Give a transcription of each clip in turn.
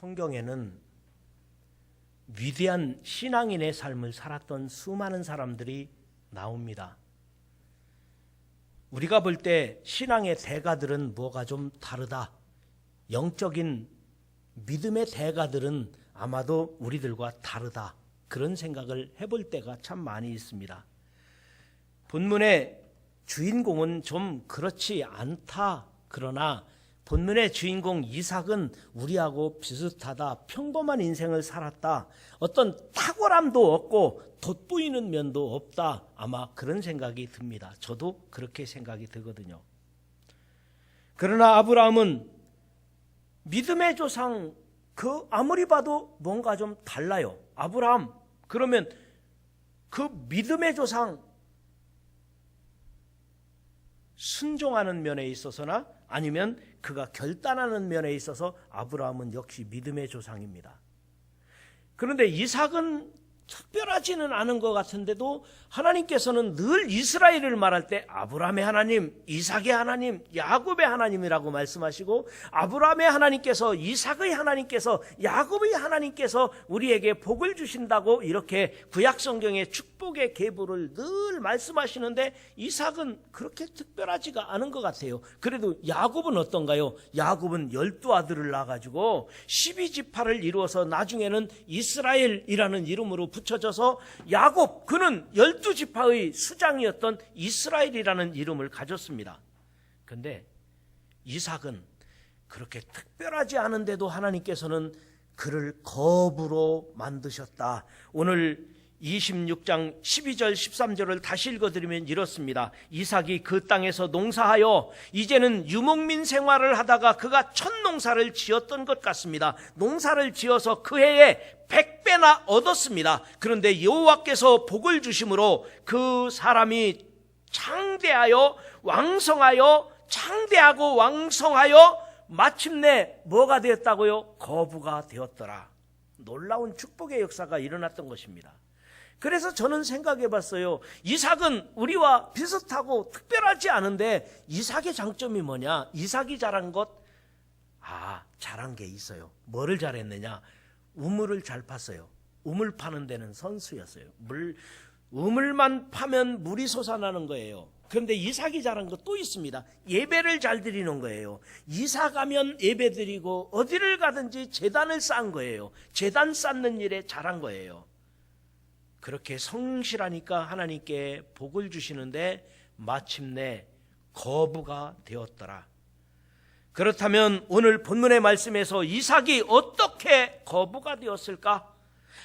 성경에는 위대한 신앙인의 삶을 살았던 수많은 사람들이 나옵니다. 우리가 볼 때 신앙의 대가들은 뭐가 좀 다르다. 영적인 믿음의 대가들은 아마도 우리들과 다르다. 그런 생각을 해볼 때가 참 많이 있습니다. 본문의 주인공은 좀 그렇지 않다. 그러나 본문의 주인공 이삭은 우리하고 비슷하다. 평범한 인생을 살았다. 어떤 탁월함도 없고 돋보이는 면도 없다. 아마 그런 생각이 듭니다. 저도 그렇게 생각이 들거든요. 그러나 아브라함은 믿음의 조상, 아무리 봐도 뭔가 좀 달라요. 아브라함, 그러면 그 믿음의 조상, 순종하는 면에 있어서나 아니면 그가 결단하는 면에 있어서 아브라함은 역시 믿음의 조상입니다. 그런데 이삭은 특별하지는 않은 것 같은데도 하나님께서는 늘 이스라엘을 말할 때 아브라함의 하나님, 이삭의 하나님, 야곱의 하나님이라고 말씀하시고 아브라함의 하나님께서, 이삭의 하나님께서, 야곱의 하나님께서 우리에게 복을 주신다고 이렇게 구약성경의 축복의 계보를 늘 말씀하시는데 이삭은 그렇게 특별하지가 않은 것 같아요. 그래도 야곱은 어떤가요? 야곱은 12아들을 낳아가지고 12지파를 이루어서 나중에는 이스라엘이라는 이름으로 붙여져서 야곱, 그는 12지파의 수장이었던 이스라엘이라는 이름을 가졌습니다. 그런데 이삭은 그렇게 특별하지 않은데도 하나님께서는 그를 거부로 만드셨다. 오늘 26장 12절 13절을 다시 읽어드리면 이렇습니다. 이삭이 그 땅에서 농사하여 이제는 유목민 생활을 하다가 그가 첫 농사를 지었던 것 같습니다. 농사를 지어서 그 해에 100배나 얻었습니다. 그런데 여호와께서 복을 주심으로 그 사람이 창대하여 왕성하여, 창대하고 왕성하여 마침내 뭐가 되었다고요? 거부가 되었더라. 놀라운 축복의 역사가 일어났던 것입니다. 그래서 저는 생각해 봤어요. 이삭은 우리와 비슷하고 특별하지 않은데 이삭의 장점이 뭐냐? 이삭이 잘한 것, 잘한 게 있어요. 뭐를 잘했느냐? 우물을 잘 팠어요. 우물 파는 데는 선수였어요. 우물만 파면 물이 솟아나는 거예요. 그런데 이삭이 잘한 것 또 있습니다. 예배를 잘 드리는 거예요. 이사 가면 예배 드리고 어디를 가든지 제단을 쌓은 거예요. 제단 쌓는 일에 잘한 거예요. 그렇게 성실하니까 하나님께 복을 주시는데 마침내 거부가 되었더라. 그렇다면 오늘 본문의 말씀에서 이삭이 어떻게 거부가 되었을까?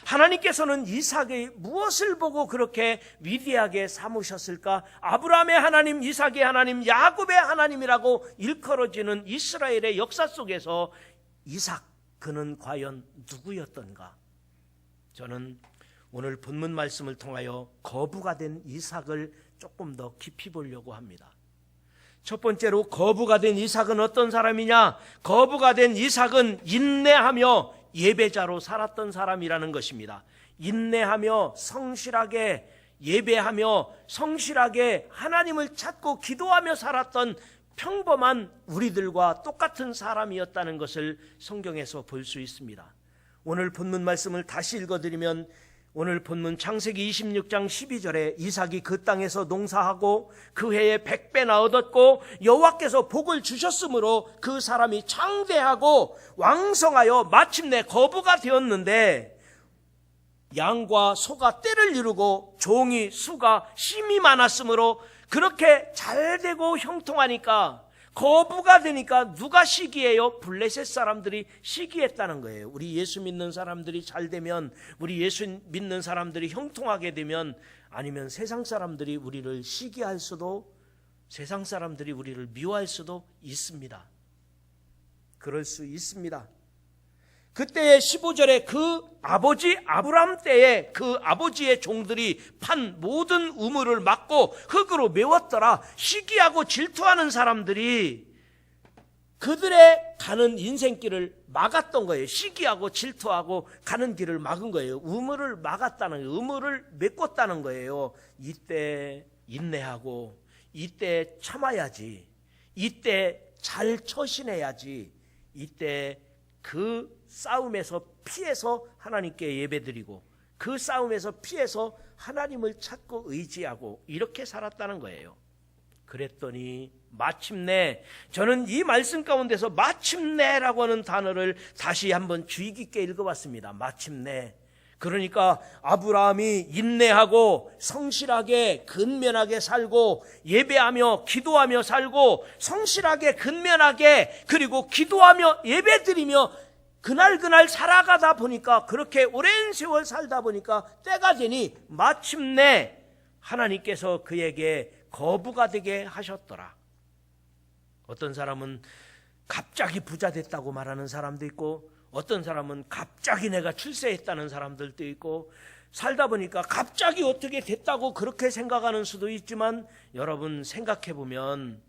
하나님께서는 이삭의 무엇을 보고 그렇게 위대하게 삼으셨을까? 아브라함의 하나님, 이삭의 하나님, 야곱의 하나님이라고 일컬어지는 이스라엘의 역사 속에서 이삭, 그는 과연 누구였던가? 저는 오늘 본문 말씀을 통하여 거부가 된 이삭을 조금 더 깊이 보려고 합니다. 첫 번째로 거부가 된 이삭은 어떤 사람이냐? 거부가 된 이삭은 인내하며 예배자로 살았던 사람이라는 것입니다. 인내하며 성실하게 예배하며 성실하게 하나님을 찾고 기도하며 살았던 평범한 우리들과 똑같은 사람이었다는 것을 성경에서 볼 수 있습니다. 오늘 본문 말씀을 다시 읽어드리면 오늘 본문 창세기 26장 12절에 이삭이 그 땅에서 농사하고 그 해에 100배나 얻었고 여호와께서 복을 주셨으므로 그 사람이 창대하고 왕성하여 마침내 거부가 되었는데 양과 소가 떼를 이루고 종이 수가 심이 많았으므로 그렇게 잘되고 형통하니까 거부가 되니까 누가 시기해요? 블레셋 사람들이 시기했다는 거예요. 우리 예수 믿는 사람들이 잘 되면, 우리 예수 믿는 사람들이 형통하게 되면, 아니면 세상 사람들이 우리를 시기할 수도, 세상 사람들이 우리를 미워할 수도 있습니다. 그럴 수 있습니다. 그때의 15절에 그 아버지 아브라함 때에 그 아버지의 종들이 판 모든 우물을 막고 흙으로 메웠더라. 시기하고 질투하는 사람들이 그들의 가는 인생길을 막았던 거예요. 시기하고 질투하고 가는 길을 막은 거예요. 우물을 막았다는 거예요. 우물을 메꿨다는 거예요. 이때 인내하고 이때 참아야지, 이때 잘 처신해야지, 이때 그 싸움에서 피해서 하나님께 예배드리고 그 싸움에서 피해서 하나님을 찾고 의지하고 이렇게 살았다는 거예요. 그랬더니 마침내, 저는 이 말씀 가운데서 마침내라고 하는 단어를 다시 한번 주의 깊게 읽어봤습니다. 마침내. 그러니까 아브라함이 인내하고 성실하게 근면하게 살고 예배하며 기도하며 살고 성실하게 근면하게 그리고 기도하며 예배드리며 그날 살아가다 보니까, 그렇게 오랜 세월 살다 보니까 때가 되니 마침내 하나님께서 그에게 거부가 되게 하셨더라. 어떤 사람은 갑자기 부자 됐다고 말하는 사람도 있고, 어떤 사람은 갑자기 내가 출세했다는 사람들도 있고, 살다 보니까 갑자기 어떻게 됐다고 그렇게 생각하는 수도 있지만, 여러분 생각해 보면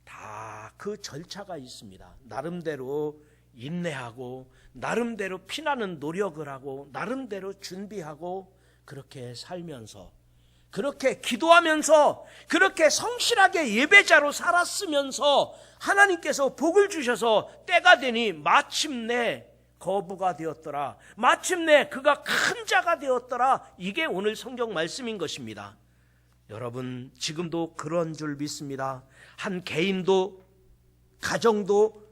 다 그 절차가 있습니다. 나름대로 인내하고 나름대로 피나는 노력을 하고 나름대로 준비하고 그렇게 살면서, 그렇게 기도하면서, 그렇게 성실하게 예배자로 살았으면서 하나님께서 복을 주셔서 때가 되니 마침내 거부가 되었더라. 마침내 그가 큰 자가 되었더라. 이게 오늘 성경 말씀인 것입니다. 여러분, 지금도 그런 줄 믿습니다. 한 개인도, 가정도,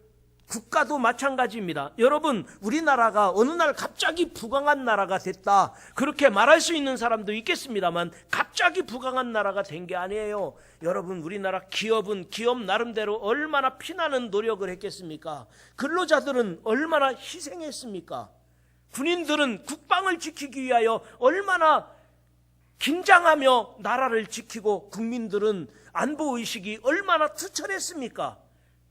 국가도 마찬가지입니다. 여러분, 우리나라가 어느 날 갑자기 부강한 나라가 됐다, 그렇게 말할 수 있는 사람도 있겠습니다만 갑자기 부강한 나라가 된 게 아니에요. 여러분, 우리나라 기업은 기업 나름대로 얼마나 피나는 노력을 했겠습니까? 근로자들은 얼마나 희생했습니까? 군인들은 국방을 지키기 위하여 얼마나 긴장하며 나라를 지키고, 국민들은 안보의식이 얼마나 투철했습니까?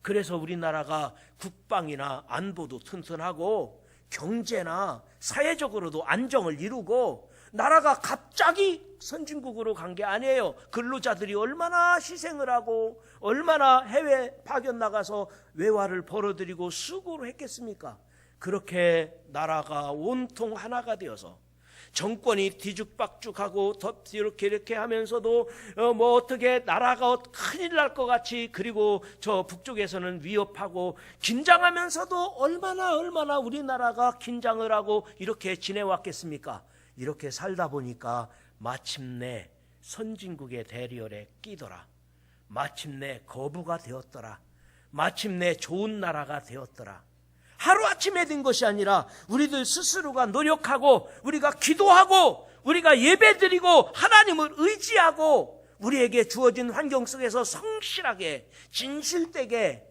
그래서 우리나라가 국방이나 안보도 튼튼하고 경제나 사회적으로도 안정을 이루고, 나라가 갑자기 선진국으로 간 게 아니에요. 근로자들이 얼마나 희생을 하고 얼마나 해외 파견 나가서 외화를 벌어들이고 수고를 했겠습니까? 그렇게 나라가 온통 하나가 되어서 정권이 뒤죽박죽하고 이렇게 하면서도 뭐 어떻게 나라가 큰일 날 것 같이, 그리고 저 북쪽에서는 위협하고 긴장하면서도 얼마나 우리나라가 긴장을 하고 이렇게 지내왔겠습니까? 이렇게 살다 보니까 마침내 선진국의 대리열에 끼더라. 마침내 거부가 되었더라. 마침내 좋은 나라가 되었더라. 하루아침에 된 것이 아니라 우리들 스스로가 노력하고 우리가 기도하고 우리가 예배드리고 하나님을 의지하고 우리에게 주어진 환경 속에서 성실하게 진실되게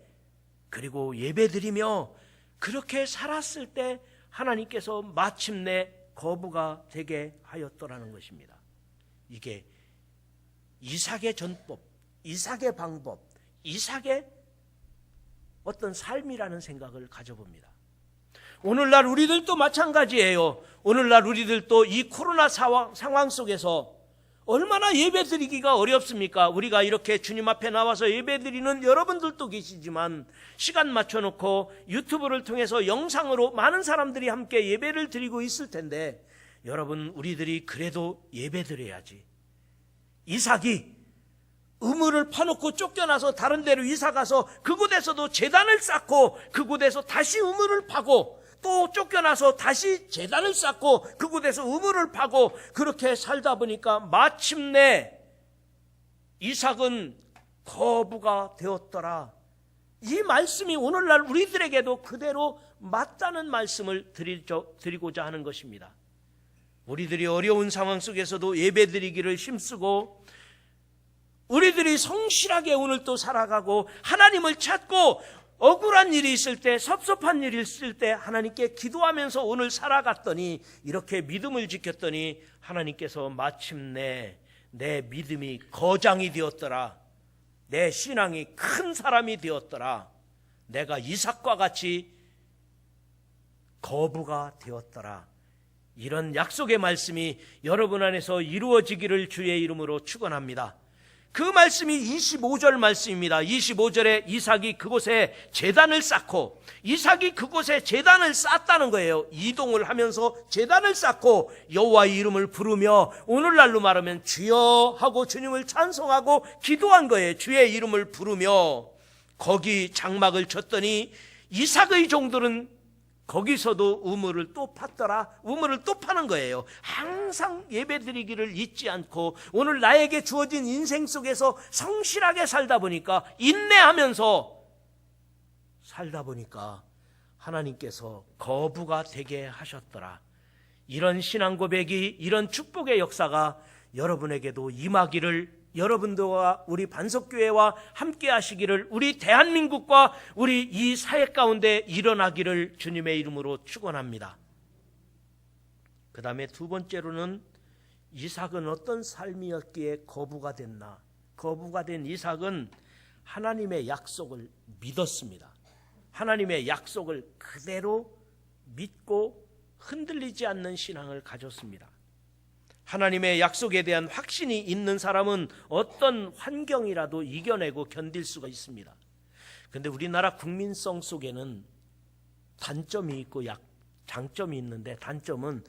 그리고 예배드리며 그렇게 살았을 때 하나님께서 마침내 거부가 되게 하였더라는 것입니다. 이게 이삭의 전법, 이삭의 방법, 이삭의 어떤 삶이라는 생각을 가져봅니다. 오늘날 우리들도 마찬가지예요. 오늘날 우리들도 이 코로나 상황 속에서 얼마나 예배드리기가 어렵습니까? 우리가 이렇게 주님 앞에 나와서 예배드리는 여러분들도 계시지만 시간 맞춰놓고 유튜브를 통해서 영상으로 많은 사람들이 함께 예배를 드리고 있을 텐데, 여러분, 우리들이 그래도 예배드려야지. 이삭이 우물을 파놓고 쫓겨나서 다른 데로 이사가서 그곳에서도 제단을 쌓고 그곳에서 다시 우물을 파고 또 쫓겨나서 다시 제단을 쌓고 그곳에서 우물을 파고 그렇게 살다 보니까 마침내 이삭은 거부가 되었더라. 이 말씀이 오늘날 우리들에게도 그대로 맞다는 말씀을 드리고자 하는 것입니다. 우리들이 어려운 상황 속에서도 예배드리기를 힘쓰고 우리들이 성실하게 오늘 또 살아가고 하나님을 찾고 억울한 일이 있을 때, 섭섭한 일이 있을 때 하나님께 기도하면서 오늘 살아갔더니, 이렇게 믿음을 지켰더니 하나님께서 마침내 내 믿음이 거장이 되었더라. 내 신앙이 큰 사람이 되었더라. 내가 이삭과 같이 거부가 되었더라. 이런 약속의 말씀이 여러분 안에서 이루어지기를 주의 이름으로 축원합니다. 그 말씀이 25절 말씀입니다. 25절에 이삭이 그곳에 제단을 쌓고, 이삭이 그곳에 제단을 쌓았다는 거예요. 이동을 하면서 제단을 쌓고 여호와의 이름을 부르며, 오늘날로 말하면 주여 하고 주님을 찬송하고 기도한 거예요. 주의 이름을 부르며 거기 장막을 쳤더니 이삭의 종들은 거기서도 우물을 또 팠더라. 우물을 또 파는 거예요. 항상 예배드리기를 잊지 않고 오늘 나에게 주어진 인생 속에서 성실하게 살다 보니까, 인내하면서 살다 보니까 하나님께서 거부가 되게 하셨더라. 이런 신앙 고백이, 이런 축복의 역사가 여러분에게도 임하기를, 여러분들과 우리 반석교회와 함께 하시기를, 우리 대한민국과 우리 이 사회 가운데 일어나기를 주님의 이름으로 축원합니다. 그 다음에 두 번째로는 이삭은 어떤 삶이었기에 거부가 됐나? 거부가 된 이삭은 하나님의 약속을 믿었습니다. 하나님의 약속을 그대로 믿고 흔들리지 않는 신앙을 가졌습니다. 하나님의 약속에 대한 확신이 있는 사람은 어떤 환경이라도 이겨내고 견딜 수가 있습니다. 그런데 우리나라 국민성 속에는 단점이 있고 장점이 있는데, 단점은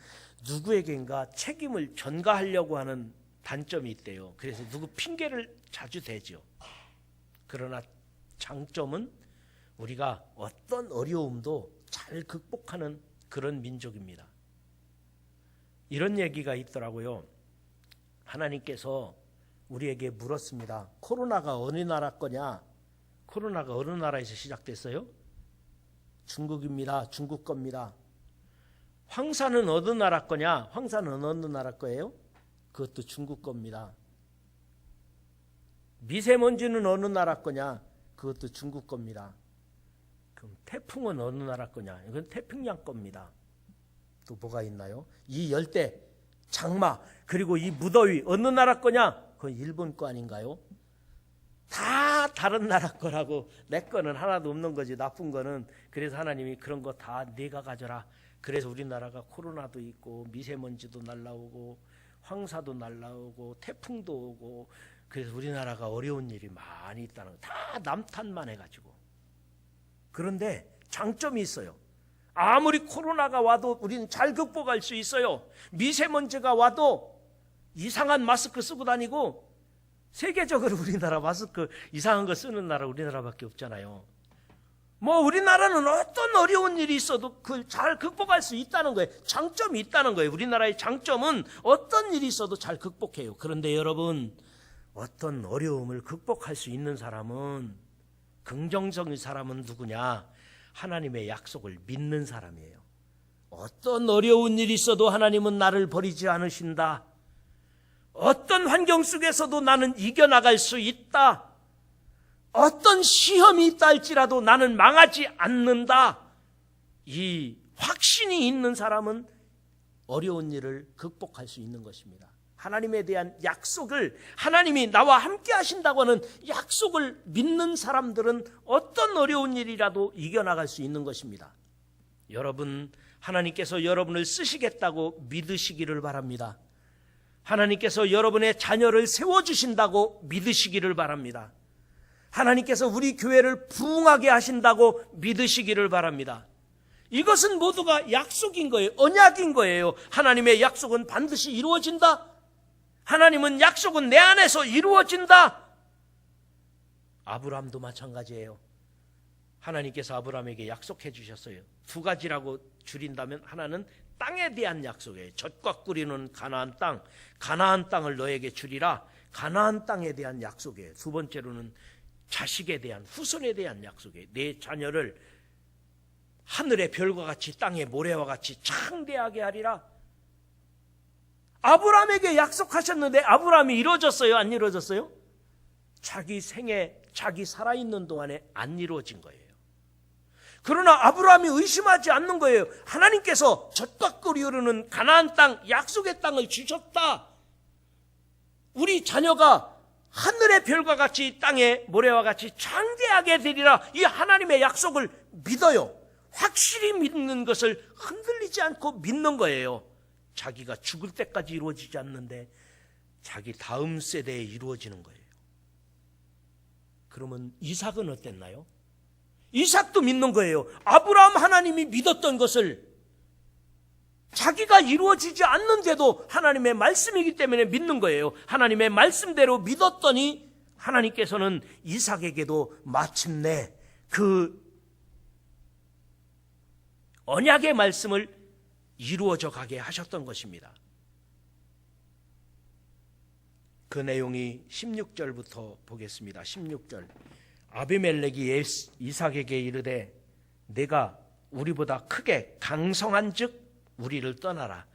누구에겐가 책임을 전가하려고 하는 단점이 있대요. 그래서 누구 핑계를 자주 대죠. 그러나 장점은 우리가 어떤 어려움도 잘 극복하는 그런 민족입니다. 이런 얘기가 있더라고요. 하나님께서 우리에게 물었습니다. 코로나가 어느 나라 거냐? 코로나가 어느 나라에서 시작됐어요? 중국입니다. 중국 겁니다. 황사는 어느 나라 거냐? 황사는 어느 나라 거예요? 그것도 중국 겁니다. 미세먼지는 어느 나라 거냐? 그것도 중국 겁니다. 그럼 태풍은 어느 나라 거냐? 이건 태평양 겁니다. 또 뭐가 있나요? 이 열대, 장마, 그리고 이 무더위 어느 나라 거냐? 그건 일본 거 아닌가요? 다 다른 나라 거라고, 내 거는 하나도 없는 거지, 나쁜 거는. 그래서 하나님이 그런 거 다 네가 가져라. 그래서 우리나라가 코로나도 있고 미세먼지도 날라오고 황사도 날라오고 태풍도 오고, 그래서 우리나라가 어려운 일이 많이 있다는 거, 다 남탓만 해가지고. 그런데 장점이 있어요. 아무리 코로나가 와도 우리는 잘 극복할 수 있어요. 미세먼지가 와도 이상한 마스크 쓰고 다니고, 세계적으로 우리나라 마스크 이상한 거 쓰는 나라 우리나라밖에 없잖아요. 뭐 우리나라는 어떤 어려운 일이 있어도 잘 극복할 수 있다는 거예요. 장점이 있다는 거예요. 우리나라의 장점은 어떤 일이 있어도 잘 극복해요. 그런데 여러분, 어떤 어려움을 극복할 수 있는 사람은, 긍정적인 사람은 누구냐? 하나님의 약속을 믿는 사람이에요. 어떤 어려운 일이 있어도 하나님은 나를 버리지 않으신다. 어떤 환경 속에서도 나는 이겨나갈 수 있다. 어떤 시험이 있다 할지라도 나는 망하지 않는다. 이 확신이 있는 사람은 어려운 일을 극복할 수 있는 것입니다. 하나님에 대한 약속을, 하나님이 나와 함께 하신다고 하는 약속을 믿는 사람들은 어떤 어려운 일이라도 이겨나갈 수 있는 것입니다. 여러분, 하나님께서 여러분을 쓰시겠다고 믿으시기를 바랍니다. 하나님께서 여러분의 자녀를 세워주신다고 믿으시기를 바랍니다. 하나님께서 우리 교회를 부흥하게 하신다고 믿으시기를 바랍니다. 이것은 모두가 약속인 거예요. 언약인 거예요. 하나님의 약속은 반드시 이루어진다. 하나님은 약속은 내 안에서 이루어진다. 아브라함도 마찬가지예요. 하나님께서 아브라함에게 약속해 주셨어요. 두 가지라고 줄인다면, 하나는 땅에 대한 약속이에요. 젖과 꿀이는 가나안 땅, 가나안 땅을 너에게 주리라. 가나안 땅에 대한 약속이에요. 두 번째로는 자식에 대한, 후손에 대한 약속이에요. 내 자녀를 하늘의 별과 같이 땅의 모래와 같이 창대하게 하리라. 아브라함에게 약속하셨는데 아브라함이 이루어졌어요? 안 이루어졌어요? 자기 생에, 자기 살아있는 동안에 안 이루어진 거예요. 그러나 아브라함이 의심하지 않는 거예요. 하나님께서 젖과 꿀이 흐르는 가나안 땅, 약속의 땅을 주셨다. 우리 자녀가 하늘의 별과 같이 땅의 모래와 같이 창대하게 되리라. 이 하나님의 약속을 믿어요. 확실히 믿는 것을 흔들리지 않고 믿는 거예요. 자기가 죽을 때까지 이루어지지 않는데 자기 다음 세대에 이루어지는 거예요. 그러면 이삭은 어땠나요? 이삭도 믿는 거예요. 아브라함 하나님이 믿었던 것을 자기가 이루어지지 않는데도 하나님의 말씀이기 때문에 믿는 거예요. 하나님의 말씀대로 믿었더니 하나님께서는 이삭에게도 마침내 그 언약의 말씀을 이루어져 가게 하셨던 것입니다. 그 내용이 16절부터 보겠습니다. 16절. 아비멜렉이 이삭에게 이르되 내가 우리보다 크게 강성한 즉 우리를 떠나라.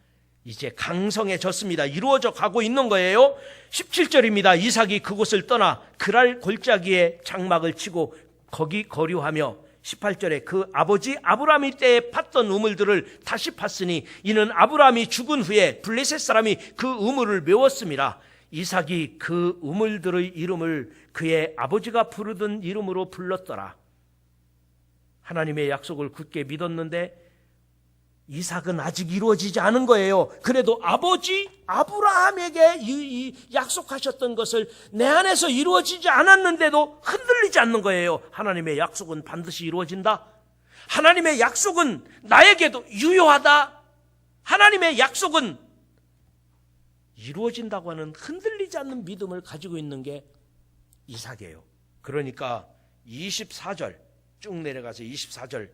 이제 강성해졌습니다. 이루어져 가고 있는 거예요. 17절입니다. 이삭이 그곳을 떠나 그랄 골짜기에 장막을 치고 거기 거류하며 18절에 그 아버지 아브라함이 때에 팠던 우물들을 다시 팠으니 이는 아브라함이 죽은 후에 블레셋 사람이 그 우물을 메웠습니다. 이삭이 그 우물들의 이름을 그의 아버지가 부르던 이름으로 불렀더라. 하나님의 약속을 굳게 믿었는데 이삭은 아직 이루어지지 않은 거예요. 그래도 아버지 아브라함에게 약속하셨던 것을 내 안에서 이루어지지 않았는데도 흔들리지 않는 거예요. 하나님의 약속은 반드시 이루어진다. 하나님의 약속은 나에게도 유효하다. 하나님의 약속은 이루어진다고 하는 흔들리지 않는 믿음을 가지고 있는 게 이삭이에요. 그러니까 24절 쭉 내려가서 24절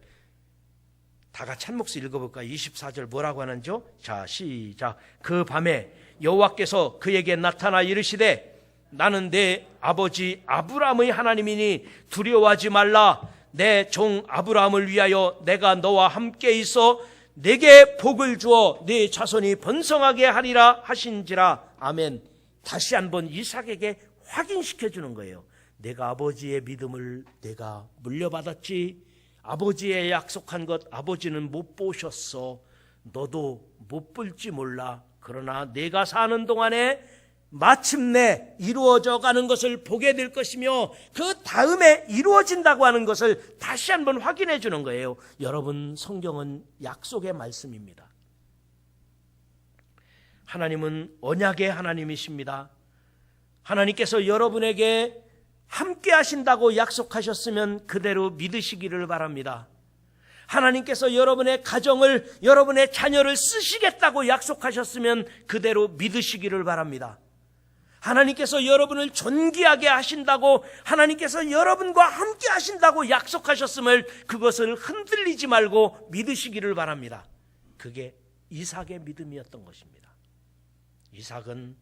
다 같이 한 목소리 읽어볼까요? 24절 뭐라고 하는지요? 자, 시작. 그 밤에 여호와께서 그에게 나타나 이르시되 나는 내 아버지 아브라함의 하나님이니 두려워하지 말라. 내 종 아브라함을 위하여 내가 너와 함께 있어 내게 복을 주어 네 자손이 번성하게 하리라 하신지라. 아멘. 다시 한번 이삭에게 확인시켜 주는 거예요. 내가 아버지의 믿음을 내가 물려받았지. 아버지의 약속한 것 아버지는 못 보셨어. 너도 못 볼지 몰라. 그러나 내가 사는 동안에 마침내 이루어져 가는 것을 보게 될 것이며 그 다음에 이루어진다고 하는 것을 다시 한번 확인해 주는 거예요. 여러분, 성경은 약속의 말씀입니다. 하나님은 언약의 하나님이십니다. 하나님께서 여러분에게 함께 하신다고 약속하셨으면 그대로 믿으시기를 바랍니다. 하나님께서 여러분의 가정을, 여러분의 자녀를 쓰시겠다고 약속하셨으면 그대로 믿으시기를 바랍니다. 하나님께서 여러분을 존귀하게 하신다고, 하나님께서 여러분과 함께 하신다고 약속하셨음을 그것을 흔들리지 말고 믿으시기를 바랍니다. 그게 이삭의 믿음이었던 것입니다. 이삭은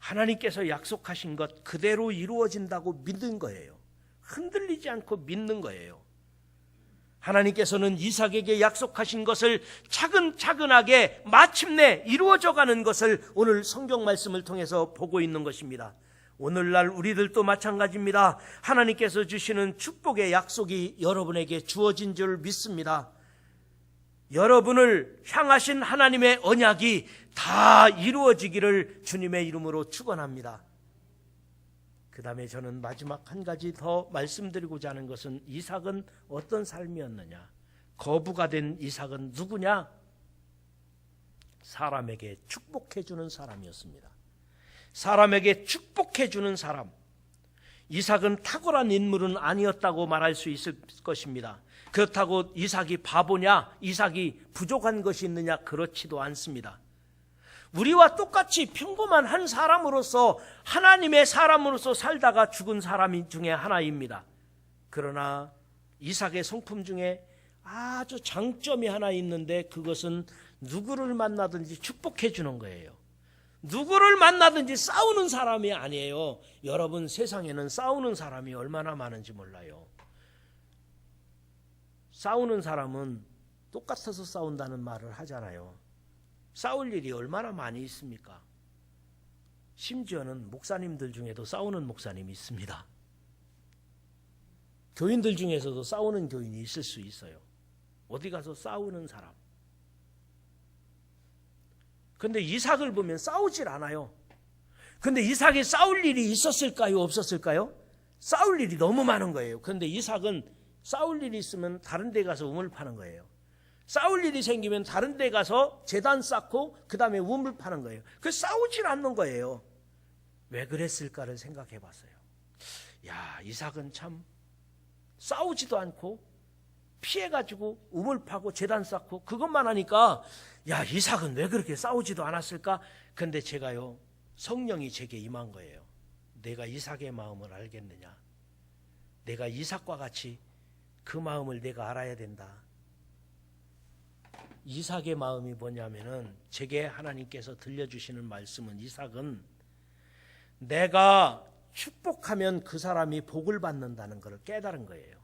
하나님께서 약속하신 것 그대로 이루어진다고 믿는 거예요. 흔들리지 않고 믿는 거예요. 하나님께서는 이삭에게 약속하신 것을 차근차근하게 마침내 이루어져 가는 것을 오늘 성경 말씀을 통해서 보고 있는 것입니다. 오늘날 우리들도 마찬가지입니다. 하나님께서 주시는 축복의 약속이 여러분에게 주어진 줄 믿습니다. 여러분을 향하신 하나님의 언약이 다 이루어지기를 주님의 이름으로 축원합니다. 그 다음에 저는 마지막 한 가지 더 말씀드리고자 하는 것은 이삭은 어떤 삶이었느냐? 거부가 된 이삭은 누구냐? 사람에게 축복해 주는 사람이었습니다. 사람에게 축복해 주는 사람. 이삭은 탁월한 인물은 아니었다고 말할 수 있을 것입니다. 그렇다고 이삭이 바보냐? 이삭이 부족한 것이 있느냐? 그렇지도 않습니다. 우리와 똑같이 평범한 한 사람으로서, 하나님의 사람으로서 살다가 죽은 사람 중에 하나입니다. 그러나 이삭의 성품 중에 아주 장점이 하나 있는데 그것은 누구를 만나든지 축복해 주는 거예요. 누구를 만나든지 싸우는 사람이 아니에요. 여러분, 세상에는 싸우는 사람이 얼마나 많은지 몰라요. 싸우는 사람은 똑같아서 싸운다는 말을 하잖아요. 싸울 일이 얼마나 많이 있습니까? 심지어는 목사님들 중에도 싸우는 목사님이 있습니다. 교인들 중에서도 싸우는 교인이 있을 수 있어요. 어디 가서 싸우는 사람. 근데 이삭을 보면 싸우질 않아요. 근데 이삭이 싸울 일이 있었을까요? 없었을까요? 싸울 일이 너무 많은 거예요. 그런데 이삭은 싸울 일이 있으면 다른 데 가서 우물 파는 거예요. 싸울 일이 생기면 다른 데 가서 제단 쌓고 그 다음에 우물 파는 거예요. 그 싸우질 않는 거예요. 왜 그랬을까를 생각해 봤어요. 야, 이삭은 참 싸우지도 않고 피해가지고 우물 파고 제단 쌓고 그것만 하니까, 야, 이삭은 왜 그렇게 싸우지도 않았을까? 근데 제가요, 성령이 제게 임한 거예요. 내가 이삭의 마음을 알겠느냐? 내가 이삭과 같이 그 마음을 내가 알아야 된다. 이삭의 마음이 뭐냐면은, 제게 하나님께서 들려주시는 말씀은, 이삭은 내가 축복하면 그 사람이 복을 받는다는 것을 깨달은 거예요.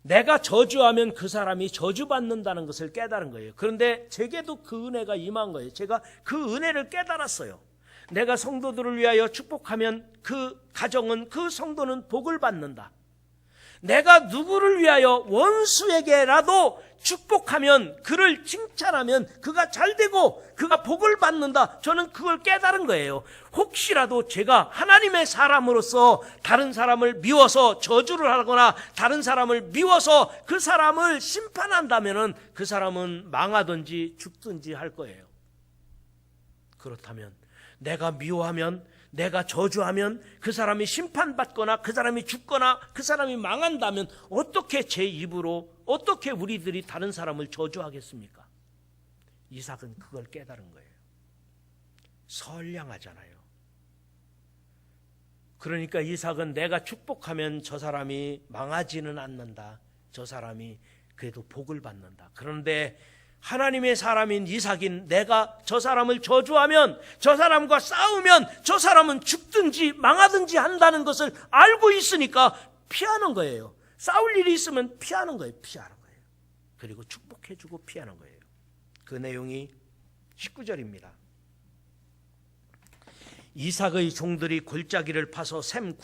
내가 저주하면 그 사람이 저주받는다는 것을 깨달은 거예요. 그런데 제게도 그 은혜가 임한 거예요. 제가 그 은혜를 깨달았어요. 내가 성도들을 위하여 축복하면 그 가정은, 그 성도는 복을 받는다. 내가 누구를 위하여 원수에게라도 축복하면, 그를 칭찬하면 그가 잘되고 그가 복을 받는다. 저는 그걸 깨달은 거예요. 혹시라도 제가 하나님의 사람으로서 다른 사람을 미워서 저주를 하거나 다른 사람을 미워서 그 사람을 심판한다면 그 사람은 망하든지 죽든지 할 거예요. 그렇다면 내가 미워하면, 내가 저주하면 그 사람이 심판받거나 그 사람이 죽거나 그 사람이 망한다면 어떻게 제 입으로, 어떻게 우리들이 다른 사람을 저주하겠습니까? 이삭은 그걸 깨달은 거예요. 선량하잖아요. 그러니까 이삭은 내가 축복하면 저 사람이 망하지는 않는다. 저 사람이 그래도 복을 받는다. 그런데 하나님의 사람인 이삭인 내가 저 사람을 저주하면, 저 사람과 싸우면 저 사람은 죽든지 망하든지 한다는 것을 알고 있으니까 피하는 거예요. 싸울 일이 있으면 피하는 거예요. 피하는 거예요. 그리고 축복해주고 피하는 거예요. 그 내용이 19절입니다. 이삭의 종들이 골짜기를 파서 샘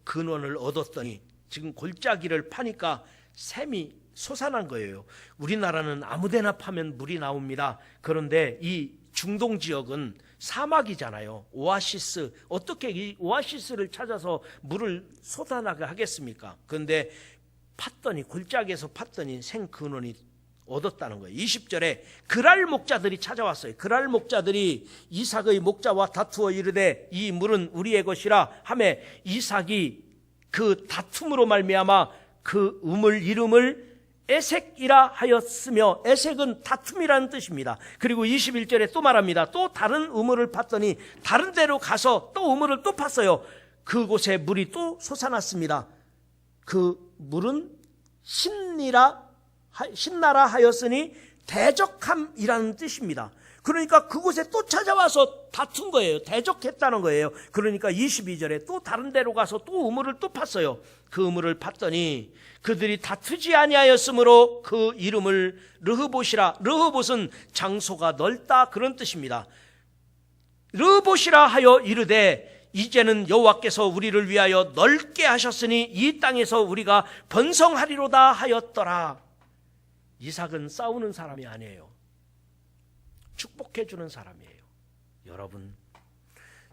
근원을 얻었더니, 지금 골짜기를 파니까 샘이 솟아난 거예요. 우리나라는 아무데나 파면 물이 나옵니다. 그런데 이 중동 지역은 사막이잖아요. 오아시스, 어떻게 이 오아시스를 찾아서 물을 쏟아나게 하겠습니까? 그런데 팠더니, 골짜기에서 팠더니 샘 근원이 얻었다는 거예요. 20절에 그랄 목자들이 찾아왔어요. 그랄 목자들이 이삭의 목자와 다투어 이르되 이 물은 우리의 것이라 하매, 이삭이 그 다툼으로 말미암아 그 우물 이름을 에색이라 하였으며, 에색은 다툼이라는 뜻입니다. 그리고 21절에 또 말합니다. 또 다른 우물을 팠더니 다른 데로 가서 또 우물을 또 팠어요. 그곳에 물이 또 솟아났습니다. 그 물은 신나라 하였으니 대적함이라는 뜻입니다. 그러니까 그곳에 또 찾아와서 다툰 거예요. 대적했다는 거예요. 그러니까 22절에 또 다른 데로 가서 또 우물을 또 팠어요. 그 우물을 팠더니 그들이 다투지 아니하였으므로 그 이름을 르흐봇이라. 르흐봇은 장소가 넓다, 그런 뜻입니다. 르흐봇이라 하여 이르되 이제는 여호와께서 우리를 위하여 넓게 하셨으니 이 땅에서 우리가 번성하리로다 하였더라. 이삭은 싸우는 사람이 아니에요. 축복해 주는 사람이에요.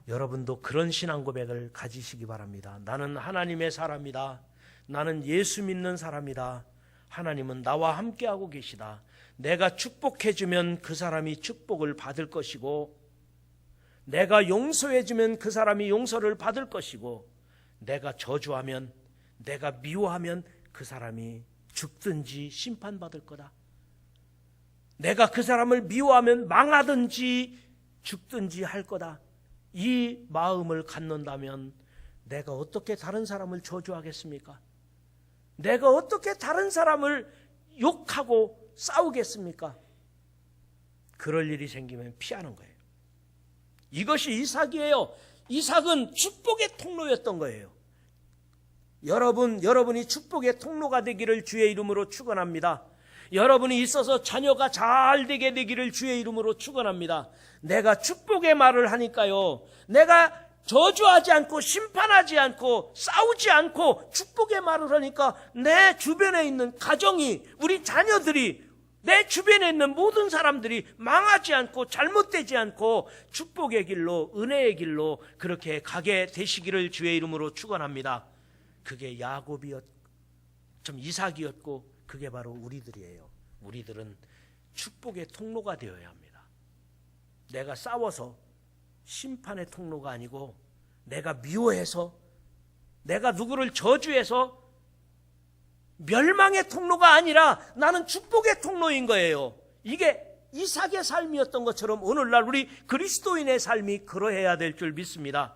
여러분도 그런 신앙 고백을 가지시기 바랍니다. 나는 하나님의 사람이다. 나는 예수 믿는 사람이다. 하나님은 나와 함께하고 계시다. 내가 축복해 주면 그 사람이 축복을 받을 것이고, 내가 용서해 주면 그 사람이 용서를 받을 것이고, 내가 저주하면, 내가 미워하면 그 사람이 죽든지 심판받을 거다. 내가 그 사람을 미워하면 망하든지 죽든지 할 거다. 이 마음을 갖는다면 내가 어떻게 다른 사람을 저주하겠습니까? 내가 어떻게 다른 사람을 욕하고 싸우겠습니까? 그럴 일이 생기면 피하는 거예요. 이것이 이삭이에요. 이삭은 축복의 통로였던 거예요. 여러분이 축복의 통로가 되기를 주의 이름으로 축원합니다. 여러분이 있어서 자녀가 잘 되게 되기를 주의 이름으로 축원합니다. 내가 축복의 말을 하니까요, 내가 저주하지 않고 심판하지 않고 싸우지 않고 축복의 말을 하니까 내 주변에 있는 가정이, 우리 자녀들이, 내 주변에 있는 모든 사람들이 망하지 않고 잘못되지 않고 축복의 길로, 은혜의 길로 그렇게 가게 되시기를 주의 이름으로 축원합니다. 그게 이삭이었고 그게 바로 우리들이에요. 우리들은 축복의 통로가 되어야 합니다. 내가 싸워서 심판의 통로가 아니고, 내가 미워해서, 내가 누구를 저주해서 멸망의 통로가 아니라 나는 축복의 통로인 거예요. 이게 이삭의 삶이었던 것처럼 오늘날 우리 그리스도인의 삶이 그러해야 될 줄 믿습니다.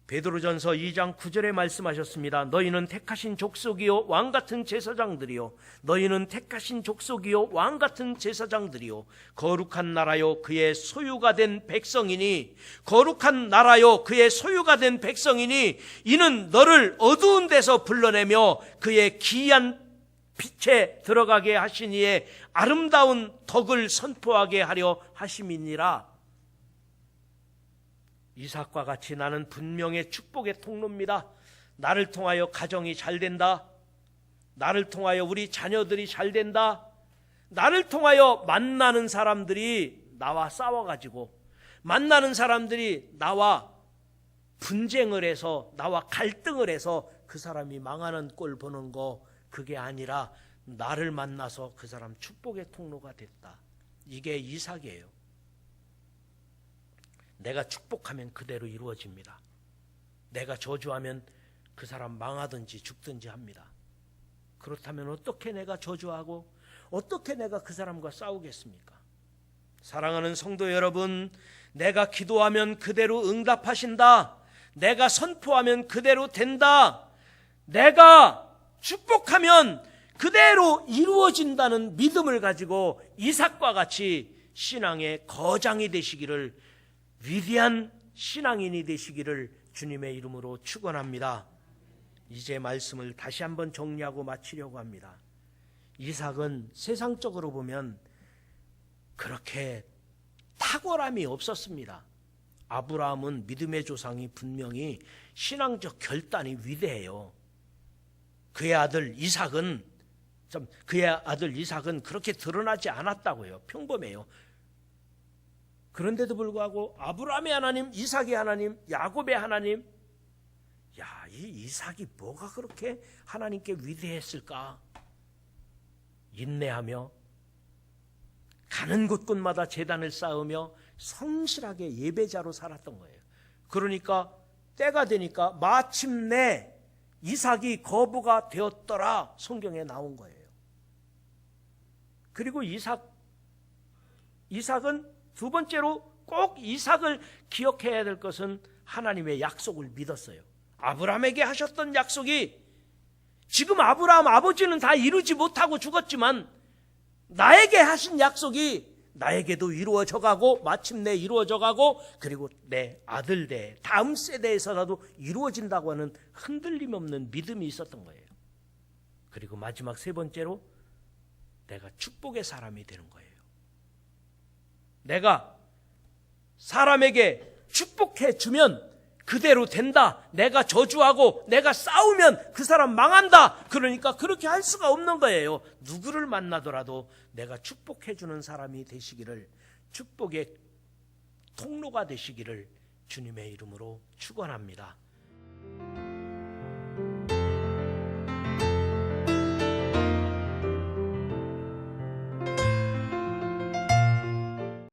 베드로전서 2장 9절에 말씀하셨습니다. 너희는 택하신 족속이요 왕같은 제사장들이요 너희는 택하신 족속이요 왕같은 제사장들이요 거룩한 나라요 그의 소유가 된 백성이니 거룩한 나라요 그의 소유가 된 백성이니 이는 너를 어두운 데서 불러내며 그의 기이한 빛에 들어가게 하신 이의 아름다운 덕을 선포하게 하려 하심이니라. 이삭과 같이 나는 분명히 축복의 통로입니다. 나를 통하여 가정이 잘 된다. 나를 통하여 우리 자녀들이 잘 된다. 나를 통하여 만나는 사람들이 나와 싸워가지고 만나는 사람들이 나와 분쟁을 해서 나와 갈등을 해서 그 사람이 망하는 꼴 보는 거 그게 아니라 나를 만나서 그 사람 축복의 통로가 됐다. 이게 이삭이에요. 내가 축복하면 그대로 이루어집니다. 내가 저주하면 그 사람 망하든지 죽든지 합니다. 그렇다면 어떻게 내가 저주하고 어떻게 내가 그 사람과 싸우겠습니까? 사랑하는 성도 여러분, 내가 기도하면 그대로 응답하신다. 내가 선포하면 그대로 된다. 내가 축복하면 그대로 이루어진다는 믿음을 가지고 이삭과 같이 신앙의 거장이 되시기를, 위대한 신앙인이 되시기를 주님의 이름으로 축원합니다. 이제 말씀을 다시 한번 정리하고 마치려고 합니다. 이삭은 세상적으로 보면 그렇게 탁월함이 없었습니다. 아브라함은 믿음의 조상이 분명히 신앙적 결단이 위대해요. 그의 아들 이삭은 그렇게 드러나지 않았다고요. 평범해요. 그런데도 불구하고 아브라함의 하나님, 이삭의 하나님, 야곱의 하나님, 이 이삭이 뭐가 그렇게 하나님께 위대했을까? 인내하며 가는 곳곳마다 제단을 쌓으며 성실하게 예배자로 살았던 거예요. 그러니까 때가 되니까 마침내 이삭이 거부가 되었더라 성경에 나온 거예요. 그리고 이삭은 두 번째로 꼭 이삭을 기억해야 될 것은 하나님의 약속을 믿었어요. 아브라함에게 하셨던 약속이 지금 아브라함 아버지는 다 이루지 못하고 죽었지만 나에게 하신 약속이 나에게도 이루어져 가고 마침내 이루어져 가고 그리고 내 아들대 다음 세대에서라도 이루어진다고 하는 흔들림 없는 믿음이 있었던 거예요. 그리고 마지막 세 번째로 내가 축복의 사람이 되는 거예요. 내가 사람에게 축복해 주면 그대로 된다. 내가 저주하고 내가 싸우면 그 사람 망한다. 그러니까 그렇게 할 수가 없는 거예요. 누구를 만나더라도 내가 축복해 주는 사람이 되시기를, 축복의 통로가 되시기를 주님의 이름으로 축원합니다.